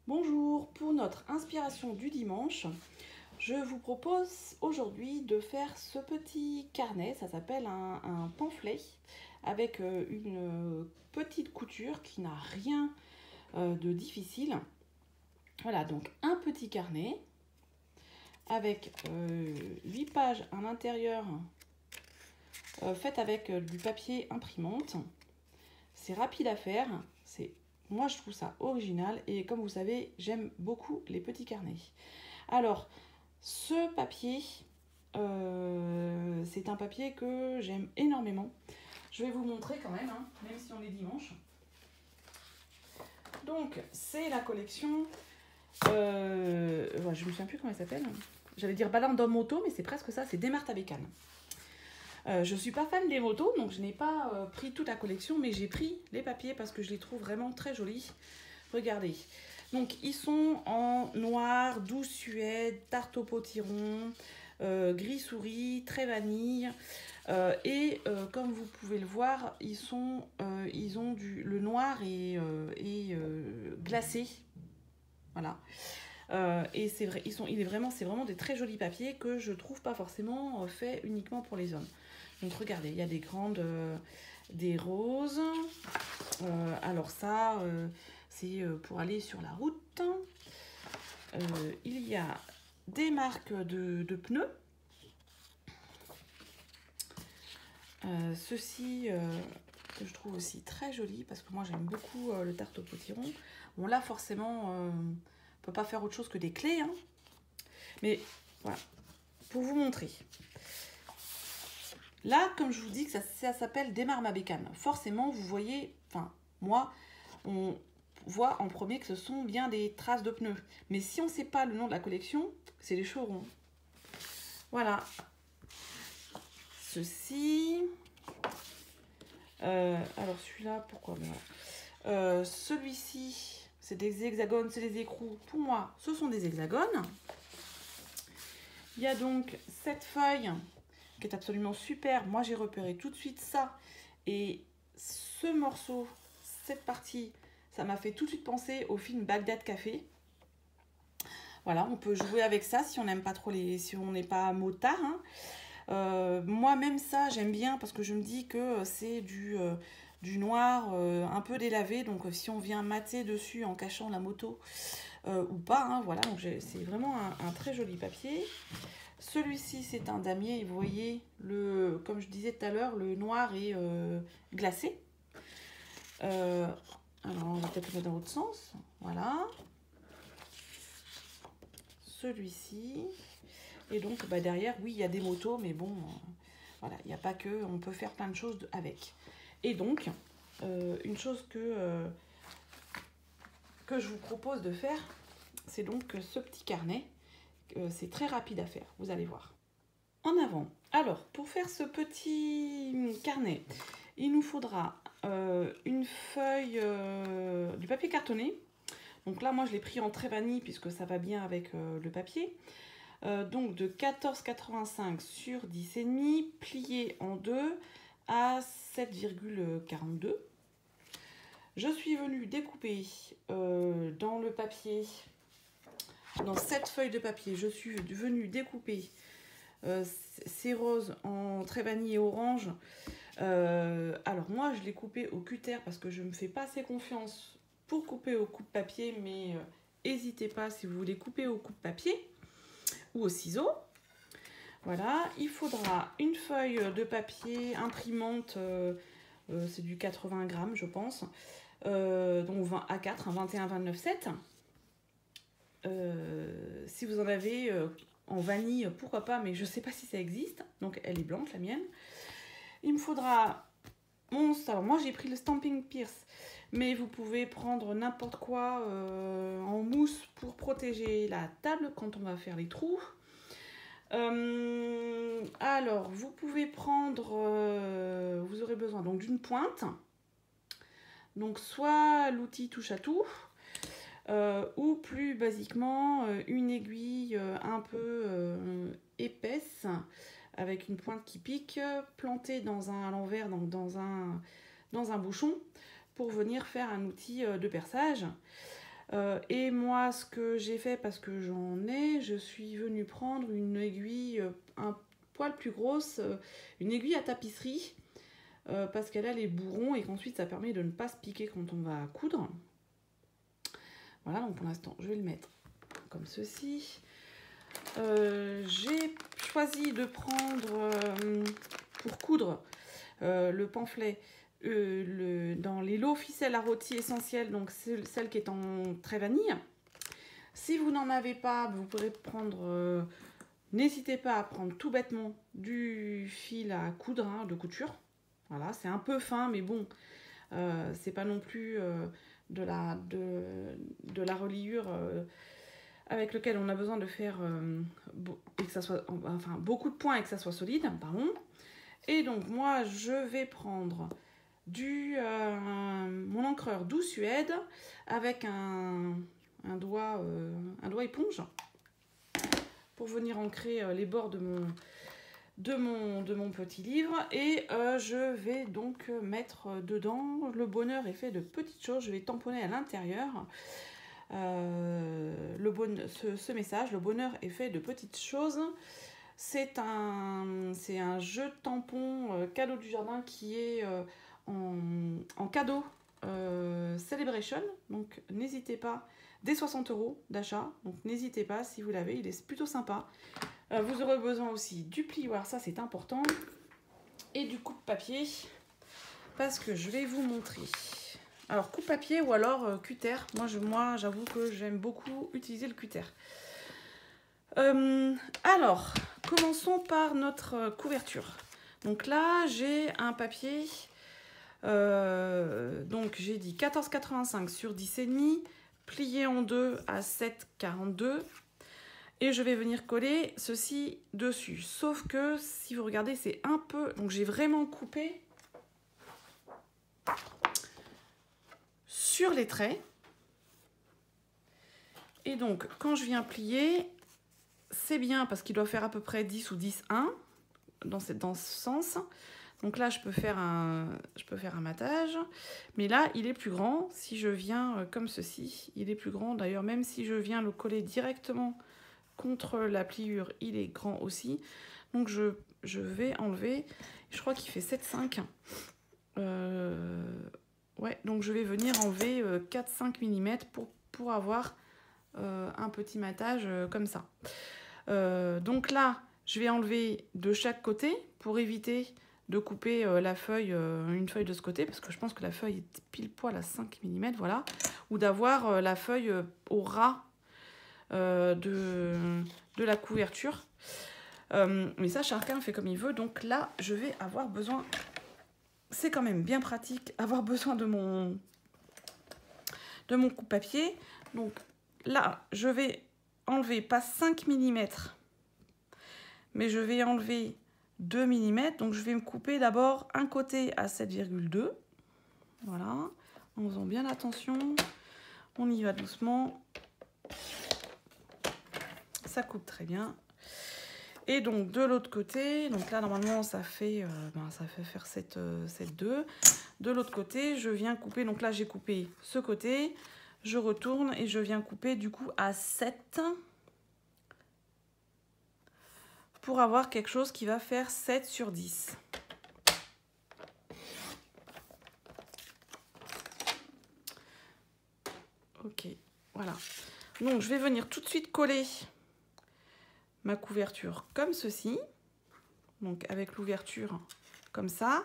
Bonjour, pour notre inspiration du dimanche, je vous propose aujourd'hui de faire ce petit carnet, ça s'appelle un pamphlet, avec une petite couture qui n'a rien de difficile. Voilà, donc un petit carnet avec 8 pages à l'intérieur, faites avec du papier imprimante. C'est rapide à faire, moi je trouve ça original et comme vous savez, j'aime beaucoup les petits carnets. Alors, ce papier, c'est un papier que j'aime énormément. Je vais vous montrer quand même, hein, même si on est dimanche. Donc, c'est la collection, je me souviens plus comment elle s'appelle. J'allais dire Ballon d'homme moto, mais c'est presque ça, c'est Desmartes à Bécane. Je ne suis pas fan des motos, donc je n'ai pas pris toute la collection, mais j'ai pris les papiers parce que je les trouve vraiment très jolis. Regardez. Donc, ils sont en noir, douce suède, tarte au potiron, gris souris, très vanille. Comme vous pouvez le voir, ils ont le noir est glacé. Voilà. Et c'est vrai, c'est vraiment des très jolis papiers que je trouve pas forcément faits uniquement pour les hommes. Donc regardez, il y a des grandes, des roses. Alors ça, c'est pour aller sur la route. Il y a des marques de pneus. Ceci que je trouve aussi très joli parce que moi j'aime beaucoup le tarte au potiron. Bon là forcément on peut pas faire autre chose que des clés, hein. Mais voilà, pour vous montrer. Là, comme je vous dis que ça s'appelle Desmartes à Bécane. Forcément, vous voyez, enfin moi, on voit en premier que ce sont bien des traces de pneus. Mais si on ne sait pas le nom de la collection, c'est les chevrons. Voilà. Ceci. Alors celui-là, pourquoi celui-ci, c'est des hexagones, c'est des écrous. Pour moi, ce sont des hexagones. Il y a donc cette feuille qui est absolument super. Moi, j'ai repéré tout de suite ça. Et ce morceau, cette partie, ça m'a fait tout de suite penser au film Bagdad Café. Voilà, on peut jouer avec ça si on n'aime pas trop si on n'est pas motard, hein. Moi, même ça, j'aime bien parce que je me dis que c'est du noir un peu délavé. Donc, si on vient mater dessus en cachant la moto ou pas, hein, voilà. Donc, c'est vraiment un très joli papier. Celui-ci, c'est un damier. Et vous voyez, comme je disais tout à l'heure, le noir est glacé. Alors, on va peut-être le mettre dans l'autre sens. Voilà. Celui-ci. Et donc, derrière, oui, il y a des motos, mais bon, voilà, il n'y a pas que... On peut faire plein de choses avec. Et donc, une chose que je vous propose de faire, c'est donc ce petit carnet. C'est très rapide à faire, vous allez voir. En avant. Alors, pour faire ce petit carnet, il nous faudra une feuille, du papier cartonné. Donc là, moi, je l'ai pris en très vanille puisque ça va bien avec le papier. Donc de 14,85 sur 10,5, plié en deux à 7,42. Je suis venue découper dans le papier, dans cette feuille de papier, je suis venue découper ces roses en très vanille et orange. Alors moi je l'ai coupé au cutter parce que je ne me fais pas assez confiance pour couper au coupe-papier, mais n'hésitez pas si vous voulez couper au coupe-papier ou au ciseau. Voilà, il faudra une feuille de papier imprimante, c'est du 80 grammes je pense, donc 20 A4, 21-29-7. Si vous en avez en vanille, pourquoi pas, mais je sais pas si ça existe, donc elle est blanche la mienne. Il me faudra alors moi j'ai pris le Stampin' Pierce, mais vous pouvez prendre n'importe quoi en mousse pour protéger la table quand on va faire les trous. Alors vous pouvez prendre, vous aurez besoin donc d'une pointe, donc soit l'outil touche à tout, ou plus basiquement une aiguille un peu épaisse avec une pointe qui pique, plantée à l'envers, donc dans un bouchon, pour venir faire un outil de perçage. Et moi, ce que j'ai fait, parce que j'en ai, je suis venue prendre une aiguille un poil plus grosse, une aiguille à tapisserie, parce qu'elle a les bourrons et qu'ensuite ça permet de ne pas se piquer quand on va coudre. Voilà, donc pour l'instant, je vais le mettre comme ceci. J'ai choisi de prendre, pour coudre, le pamphlet dans les lots ficelles à rôti essentielles, donc celle qui est en trait vanille. Si vous n'en avez pas, vous pourrez prendre, n'hésitez pas à prendre tout bêtement du fil à coudre, hein, de couture. Voilà, c'est un peu fin, mais bon, c'est pas non plus de la reliure avec lequel on a besoin de faire et que ça soit, enfin, beaucoup de points et que ça soit solide, pardon. Et donc moi je vais prendre mon encreur Doux Suède avec un doigt éponge pour venir ancrer les bords de mon petit livre. Et je vais donc mettre dedans le bonheur est fait de petites choses. Je vais tamponner à l'intérieur ce message, le bonheur est fait de petites choses. C'est un jeu tampon cadeau du jardin qui est en cadeau Celebration, donc n'hésitez pas, dès 60 € d'achat, donc n'hésitez pas si vous l'avez, il est plutôt sympa. Vous aurez besoin aussi du plioir, ça c'est important, et du coupe-papier, parce que je vais vous montrer. Alors coupe-papier ou alors cutter, moi j'avoue que j'aime beaucoup utiliser le cutter. Alors, commençons par notre couverture. Donc là, j'ai un papier, donc j'ai dit 14,85 sur 10,5, plié en deux à 7,42. Et je vais venir coller ceci dessus. Sauf que, si vous regardez, c'est un peu... Donc j'ai vraiment coupé sur les traits. Et donc, quand je viens plier... C'est bien parce qu'il doit faire à peu près 10 ou 10,1 dans ce sens. Donc là, je peux faire un matage. Mais là, il est plus grand. Si je viens comme ceci, il est plus grand. D'ailleurs, même si je viens le coller directement contre la pliure, il est grand aussi. Donc je vais enlever, je crois qu'il fait 7,5. Ouais, donc je vais venir enlever 4-5 mm pour avoir un petit matage comme ça. Donc là, je vais enlever de chaque côté pour éviter de couper la feuille, une feuille de ce côté, parce que je pense que la feuille est pile poil à 5 mm, voilà, ou d'avoir la feuille au ras de la couverture. Mais ça, chacun fait comme il veut, donc là, je vais avoir besoin, c'est quand même bien pratique, avoir besoin de mon coupe-papier. Donc là, je vais enlever pas 5 mm, mais je vais enlever 2 mm. Donc je vais me couper d'abord un côté à 7,2. Voilà, en faisant bien attention. On y va doucement. Ça coupe très bien. Et donc de l'autre côté, donc là normalement ça fait faire 7,2. De l'autre côté, je viens couper, donc là j'ai coupé ce côté. Je retourne et je viens couper du coup à 7 pour avoir quelque chose qui va faire 7 sur 10. Ok, voilà. Donc je vais venir tout de suite coller ma couverture comme ceci. Donc avec l'ouverture comme ça.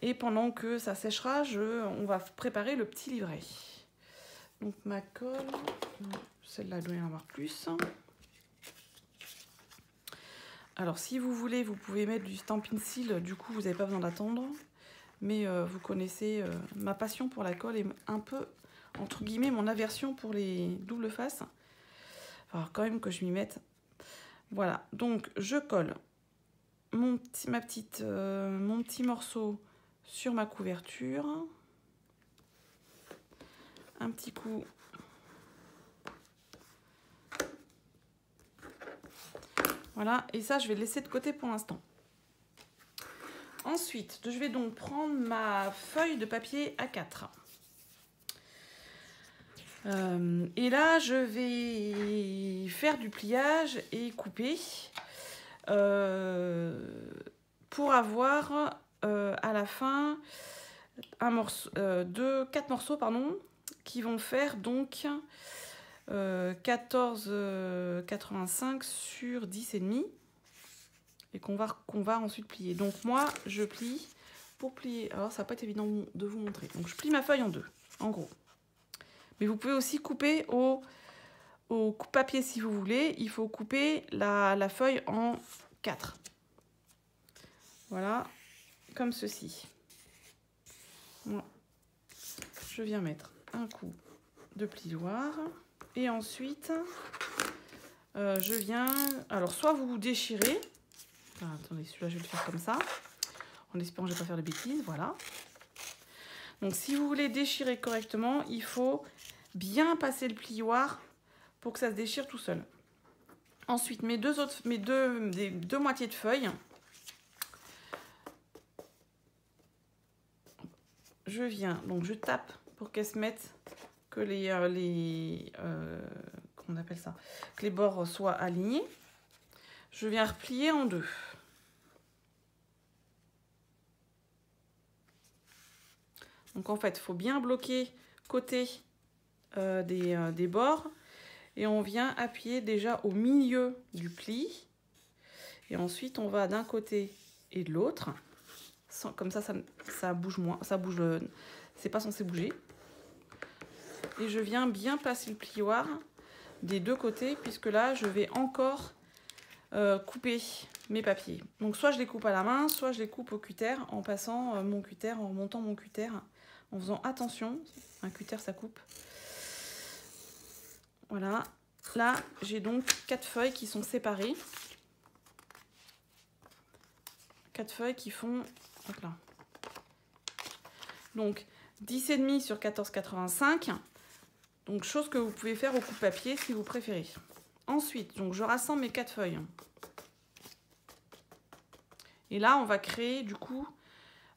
Et pendant que ça séchera, on va préparer le petit livret. Donc ma colle, celle-là doit y en avoir plus. Alors si vous voulez, vous pouvez mettre du Stampin' Seal, du coup vous n'avez pas besoin d'attendre. Mais vous connaissez ma passion pour la colle et un peu, entre guillemets, mon aversion pour les doubles faces. Alors quand même que je m'y mette. Voilà, donc je colle mon petit morceau sur ma couverture. Un petit coup. Voilà, et ça, je vais le laisser de côté pour l'instant. Ensuite, je vais donc prendre ma feuille de papier A4. Et là, je vais faire du pliage et couper pour avoir à la fin un morceau, 4 morceaux pardon, qui vont faire donc 14,85 sur 10,5 et qu'on va ensuite plier. Donc moi, je plie pour plier. Alors, ça va pas être évident de vous montrer. Donc, je plie ma feuille en deux, en gros. Mais vous pouvez aussi couper au coupe-papier si vous voulez. Il faut couper la feuille en 4. Voilà, comme ceci. Moi, je viens mettre un coup de plioir. Et ensuite, je viens... Alors, soit vous déchirez. Enfin, attendez, celui-là, je vais le faire comme ça. En espérant que je ne vais pas faire de bêtises. Voilà. Donc, si vous voulez déchirer correctement, il faut bien passer le plioir pour que ça se déchire tout seul. Ensuite, mes deux moitiés de feuilles, je viens, donc je tape pour qu'elles se mettent, que comment on appelle ça, que les bords soient alignés. Je viens replier en deux. Donc en fait, il faut bien bloquer côté des bords. Et on vient appuyer déjà au milieu du pli. Et ensuite, on va d'un côté et de l'autre. Comme ça bouge moins. Ça bouge, c'est pas censé bouger. Et je viens bien passer le plioir des deux côtés, puisque là, je vais encore couper mes papiers. Donc, soit je les coupe à la main, soit je les coupe au cutter en passant mon cutter, en montant mon cutter, en faisant attention. Un cutter, ça coupe. Voilà, là j'ai donc 4 feuilles qui sont séparées. 4 feuilles qui font... Hop là. Donc 10,5 sur 14,85. Donc chose que vous pouvez faire au coupe-papier si vous préférez. Ensuite, donc je rassemble mes 4 feuilles. Et là, on va créer du coup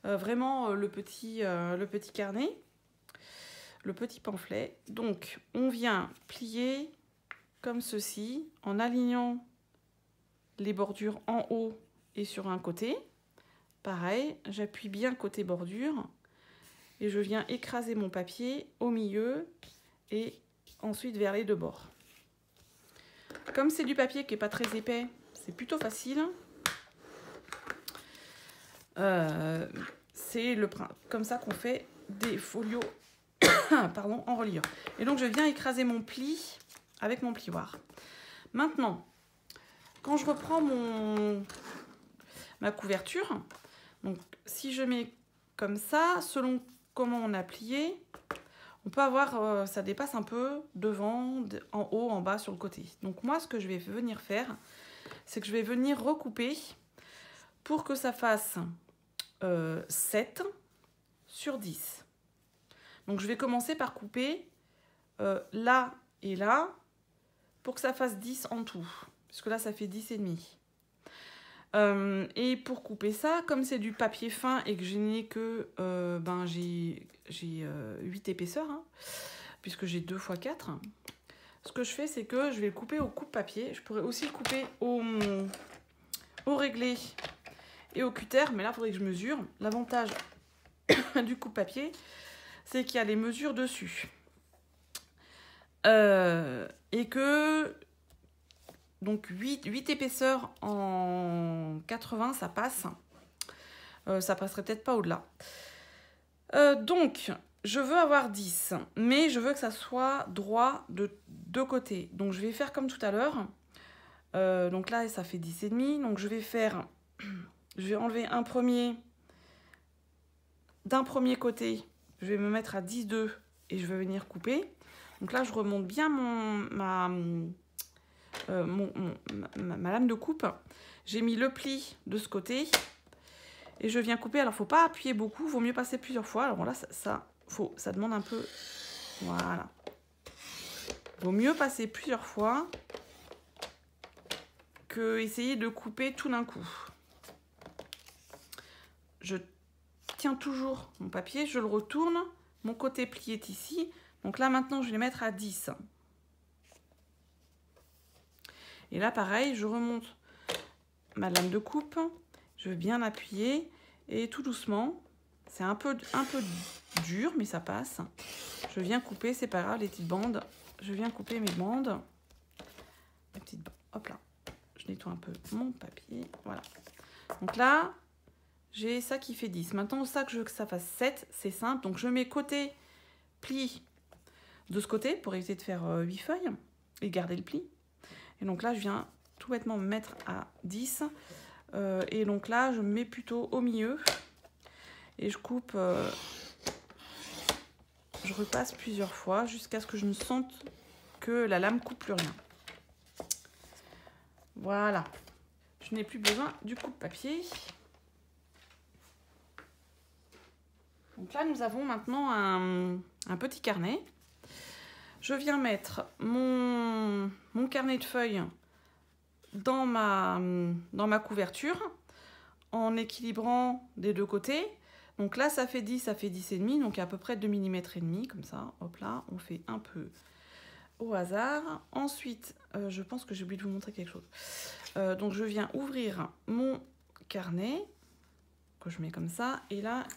vraiment le petit carnet. Le petit pamphlet. Donc, on vient plier comme ceci, en alignant les bordures en haut et sur un côté. Pareil, j'appuie bien côté bordure et je viens écraser mon papier au milieu et ensuite vers les deux bords. Comme c'est du papier qui n'est pas très épais, c'est plutôt facile. C'est comme ça qu'on fait des folios pardon, en reliure. Et donc je viens écraser mon pli avec mon plioir. Maintenant, quand je reprends ma couverture, donc si je mets comme ça, selon comment on a plié, on peut avoir, ça dépasse un peu devant, en haut, en bas, sur le côté. Donc moi, ce que je vais venir faire, c'est que je vais venir recouper pour que ça fasse 7 sur 10. Donc, je vais commencer par couper là et là pour que ça fasse 10 en tout. Puisque là, ça fait 10,5. Et pour couper ça, comme c'est du papier fin et que je n'ai que... j'ai 8 épaisseurs, hein, puisque j'ai 2 x 4. Ce que je fais, c'est que je vais le couper au coupe-papier. Je pourrais aussi le couper au réglé et au cutter. Mais là, il faudrait que je mesure. L'avantage du coupe-papier, c'est qu'il y a les mesures dessus. Et que donc 8 épaisseurs en 80, ça passe. Ça passerait peut-être pas au-delà. Donc, je veux avoir 10, mais je veux que ça soit droit de deux côtés. Donc, je vais faire comme tout à l'heure. Donc là, ça fait 10,5. Donc, je vais enlever un premier... D'un premier côté, je vais me mettre à 10,2 et je vais venir couper. Donc là, je remonte bien ma lame de coupe. J'ai mis le pli de ce côté et je viens couper. Alors, il ne faut pas appuyer beaucoup, il vaut mieux passer plusieurs fois. Alors là, ça demande un peu... Voilà. Il vaut mieux passer plusieurs fois que essayer de couper tout d'un coup. Je tiens toujours mon papier, je le retourne, mon côté plié est ici, Donc là, maintenant, je vais les mettre à 10. Et là, pareil, je remonte ma lame de coupe. Je vais bien appuyer. Et tout doucement, c'est un peu dur, mais ça passe. Je viens couper, c'est pas grave, les petites bandes. Je viens couper mes bandes. Les petites bandes. Hop là. Je nettoie un peu mon papier. Voilà. Donc là, j'ai ça qui fait 10. Maintenant, ça que je veux que ça fasse 7, c'est simple. Donc, je mets côté pli de ce côté pour éviter de faire 8 feuilles et garder le pli. Et donc là, je viens tout bêtement me mettre à 10. Et donc là, je me mets plutôt au milieu. Et je coupe... je repasse plusieurs fois jusqu'à ce que je ne sente que la lame coupe plus rien. Voilà. Je n'ai plus besoin du coupe-papier. Donc là, nous avons maintenant un petit carnet. Je viens mettre mon carnet de feuilles dans ma couverture en équilibrant des deux côtés. Donc là, ça fait 10 et demi, donc à peu près 2 mm et demi, comme ça. Hop là, on fait un peu au hasard. Ensuite, je pense que j'ai oublié de vous montrer quelque chose. Donc je viens ouvrir mon carnet, que je mets comme ça, et là,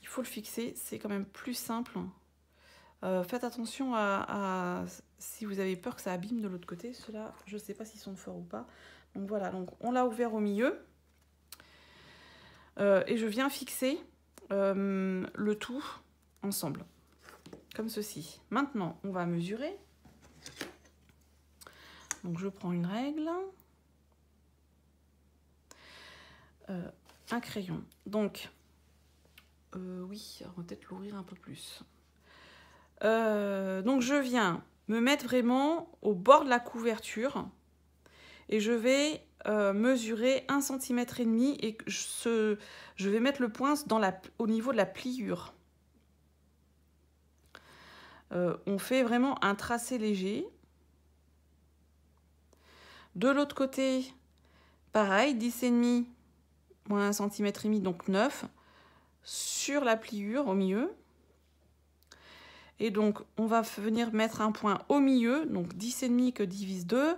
il faut le fixer, c'est quand même plus simple. Faites attention à si vous avez peur que ça abîme de l'autre côté. Ceux-là, je ne sais pas s'ils sont forts ou pas. Donc voilà, donc on l'a ouvert au milieu. Et je viens fixer le tout ensemble, comme ceci. Maintenant, on va mesurer. Donc je prends une règle. Un crayon. Donc, oui, on va peut-être l'ouvrir un peu plus. Donc je viens me mettre vraiment au bord de la couverture et je vais mesurer 1,5 cm et je vais mettre le point au niveau de la pliure. On fait vraiment un tracé léger. De l'autre côté, pareil, 10,5 moins 1,5 cm, donc 9, sur la pliure au milieu. Et donc, on va venir mettre un point au milieu, donc 10,5 que divise 2,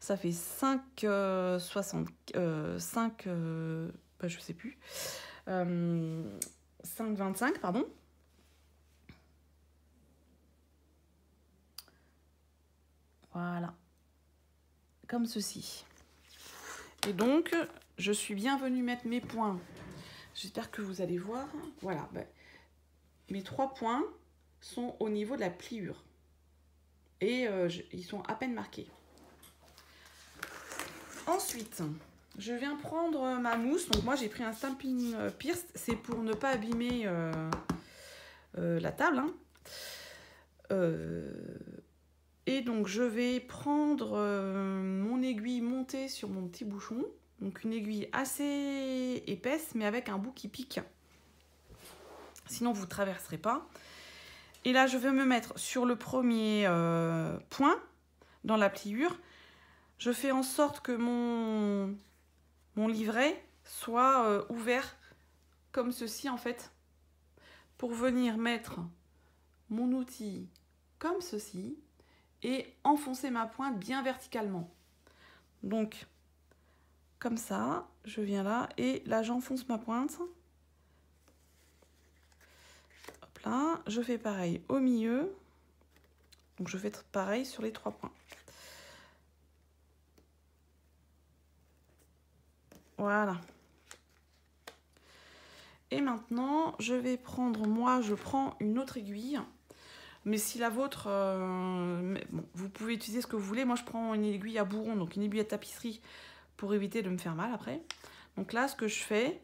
ça fait 5,25, je sais plus, 5,25, pardon. Voilà, comme ceci. Et donc, je suis bien venue mettre mes points. J'espère que vous allez voir. Voilà, ben, mes 3 points sont au niveau de la pliure et ils sont à peine marqués. Ensuite, je viens prendre ma mousse. Donc moi j'ai pris un Stampin' Pierce, c'est pour ne pas abîmer la table, hein. Et donc je vais prendre mon aiguille montée sur mon petit bouchon, donc une aiguille assez épaisse mais avec un bout qui pique, sinon vous ne traverserez pas. Et là, je vais me mettre sur le premier point dans la pliure. Je fais en sorte que mon livret soit ouvert comme ceci, en fait, pour venir mettre mon outil comme ceci et enfoncer ma pointe bien verticalement. Donc, comme ça, je viens là et là, j'enfonce ma pointe. Là, je fais pareil au milieu, donc je fais pareil sur les 3 points. Voilà. Et maintenant, je vais prendre, je prends une autre aiguille, mais si la vôtre, bon, vous pouvez utiliser ce que vous voulez. Moi, je prends une aiguille à bourron, donc une aiguille à tapisserie, pour éviter de me faire mal après. Donc là, ce que je fais,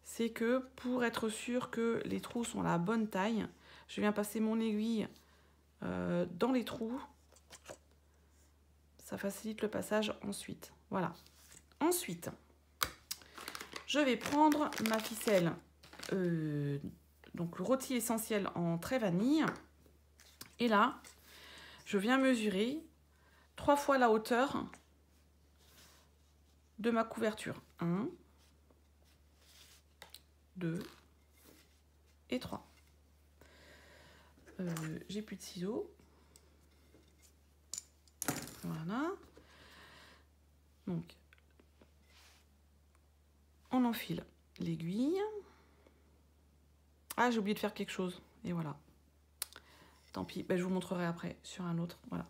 c'est que pour être sûr que les trous sont à la bonne taille, je viens passer mon aiguille dans les trous. Ça facilite le passage ensuite. Voilà. Ensuite, je vais prendre ma ficelle, donc le rôti essentiel en trait vanille. Et là, je viens mesurer 3 fois la hauteur de ma couverture. 1, 2 et 3. j'ai plus de ciseaux. Voilà. Donc, on enfile l'aiguille. Ah, j'ai oublié de faire quelque chose. Et voilà. Tant pis, ben, je vous montrerai après sur un autre. Voilà.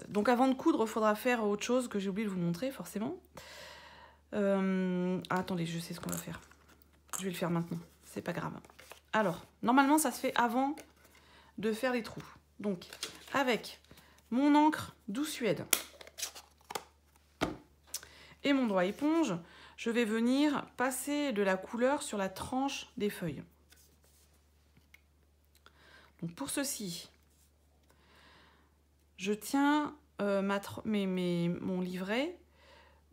Donc avant de coudre, il faudra faire autre chose que j'ai oublié de vous montrer, forcément. Attendez, je sais ce qu'on va faire. Je vais le faire maintenant, c'est pas grave. Alors, normalement, ça se fait avant de faire les trous. Donc, avec mon encre Douce Suède et mon doigt éponge, je vais venir passer de la couleur sur la tranche des feuilles. Donc, pour ceci, je tiens mon livret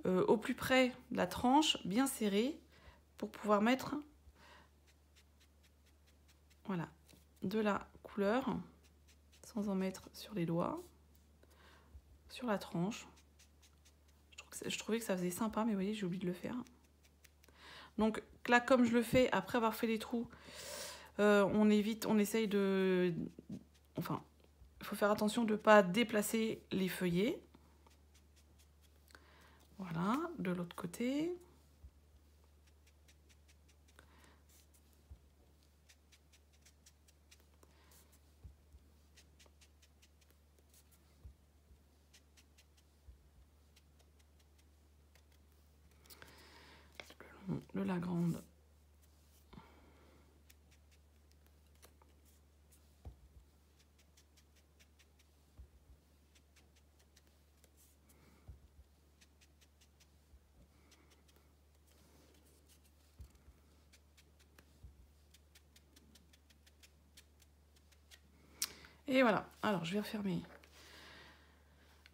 au plus près de la tranche, bien serré, pour pouvoir mettre voilà, de la couleur, sans en mettre sur les doigts, sur la tranche. Je trouvais que ça faisait sympa, mais vous voyez, j'ai oublié de le faire. Donc là, comme je le fais, après avoir fait les trous, on essaye de... Enfin, il faut faire attention de ne pas déplacer les feuillets. Voilà, de l'autre côté. Le la grande. Et voilà, alors je vais refermer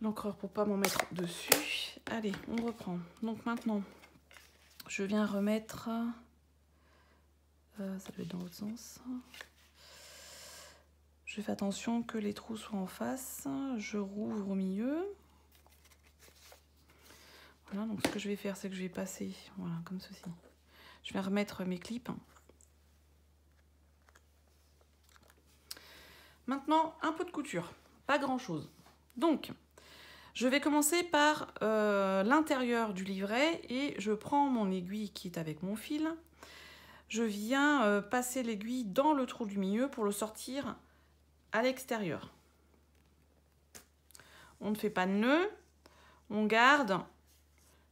l'encreur pour pas m'en mettre dessus. Allez, on reprend. Donc maintenant, je viens remettre... ça doit être dans l'autre sens. Je fais attention que les trous soient en face. Je rouvre au milieu. Voilà, donc ce que je vais faire, c'est que je vais passer, voilà, comme ceci. Je vais remettre mes clips. Maintenant, un peu de couture, pas grand-chose. Donc, je vais commencer par l'intérieur du livret et je prends mon aiguille qui est avec mon fil. Je viens passer l'aiguille dans le trou du milieu pour le sortir à l'extérieur. On ne fait pas de nœud, on garde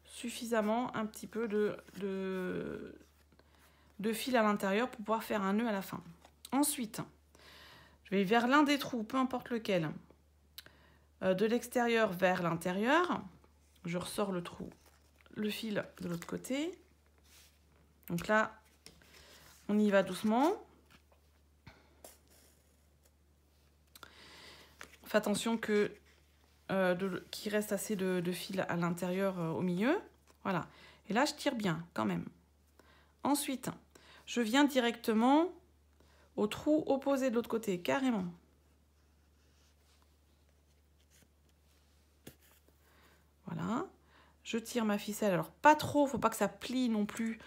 suffisamment un petit peu de fil à l'intérieur pour pouvoir faire un nœud à la fin. Ensuite, je vais vers l'un des trous, peu importe lequel, de l'extérieur vers l'intérieur. Je ressors le fil de l'autre côté. Donc là, on y va doucement. Fais attention qu'il reste assez de fil à l'intérieur au milieu. Voilà. Et là, je tire bien quand même. Ensuite, je viens directement au trou opposé de l'autre côté, carrément. Voilà. Je tire ma ficelle. Alors, pas trop, faut pas que ça plie non plus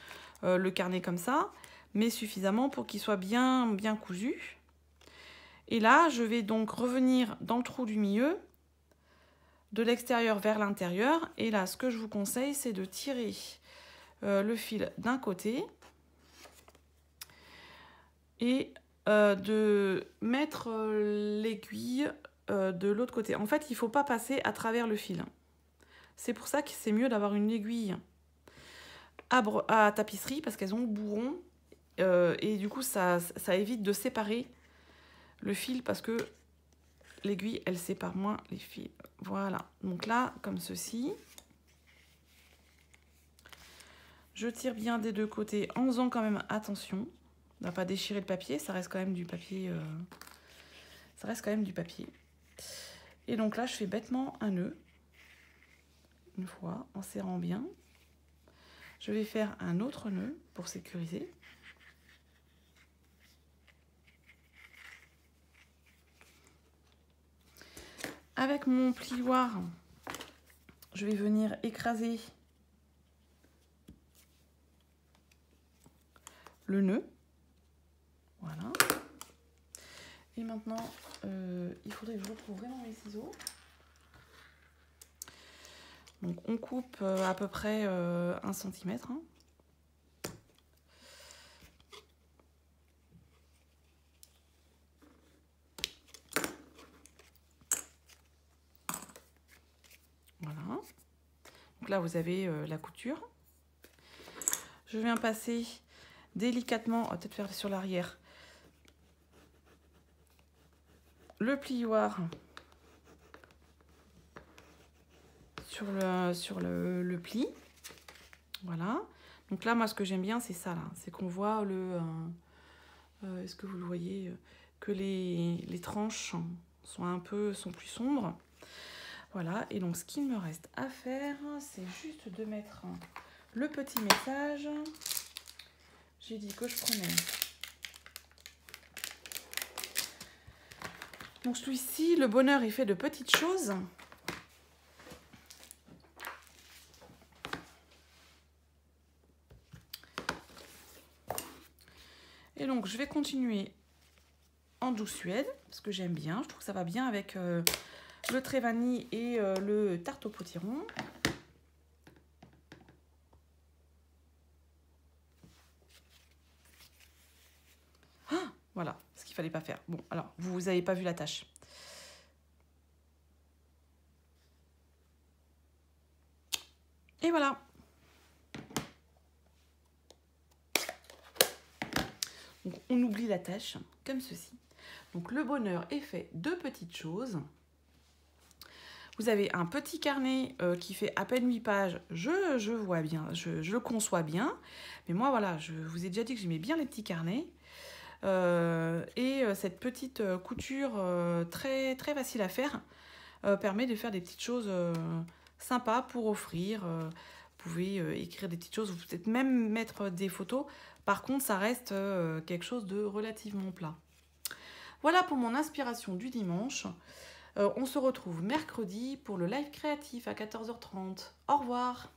le carnet comme ça, mais suffisamment pour qu'il soit bien cousu. Et là, je vais donc revenir dans le trou du milieu, de l'extérieur vers l'intérieur. Et là, ce que je vous conseille, c'est de tirer le fil d'un côté et de mettre l'aiguille de l'autre côté. En fait, il ne faut pas passer à travers le fil. C'est pour ça que c'est mieux d'avoir une aiguille à tapisserie parce qu'elles ont le bourron et du coup, ça évite de séparer le fil parce que l'aiguille, elle sépare moins les fils. Voilà. Donc là, comme ceci. Je tire bien des deux côtés en faisant quand même attention. On ne va pas déchirer le papier, ça reste quand même du papier. Ça reste quand même du papier. Et donc là, je fais bêtement un nœud. Une fois, en serrant bien. Je vais faire un autre nœud pour sécuriser. Avec mon plioir, je vais venir écraser le nœud. Voilà. maintenant, il faudrait que je retrouve vraiment mes ciseaux. Donc on coupe à peu près 1 cm. Hein. Voilà. Donc là, vous avez la couture. Je viens passer délicatement, on va peut-être faire sur l'arrière, le plioir sur le pli. Voilà. Donc là, moi, ce que j'aime bien, c'est ça, là. C'est qu'on voit le... est-ce que vous le voyez? Que les tranches sont plus sombres. Voilà. Et donc, ce qu'il me reste à faire, c'est juste de mettre le petit message. J'ai dit que je prenais. Donc, celui-ci, le bonheur est fait de petites choses. Et donc, je vais continuer en douce suède, parce que j'aime bien. Je trouve que ça va bien avec le trait vanille et le tarte au potiron. Ah, voilà, ce qu'il fallait pas faire. Bon, alors, vous n'avez pas vu la tâche. Et voilà. Donc, on oublie la tâche, comme ceci. Donc, le bonheur est fait de petites choses. Vous avez un petit carnet qui fait à peine 8 pages. Je vois bien, je le conçois bien. Mais moi, voilà, je vous ai déjà dit que j'aimais bien les petits carnets. Cette petite couture très, très facile à faire permet de faire des petites choses sympas pour offrir. Vous pouvez écrire des petites choses, vous pouvez peut-être même mettre des photos. Par contre, ça reste quelque chose de relativement plat. Voilà pour mon inspiration du dimanche. On se retrouve mercredi pour le live créatif à 14h30. Au revoir!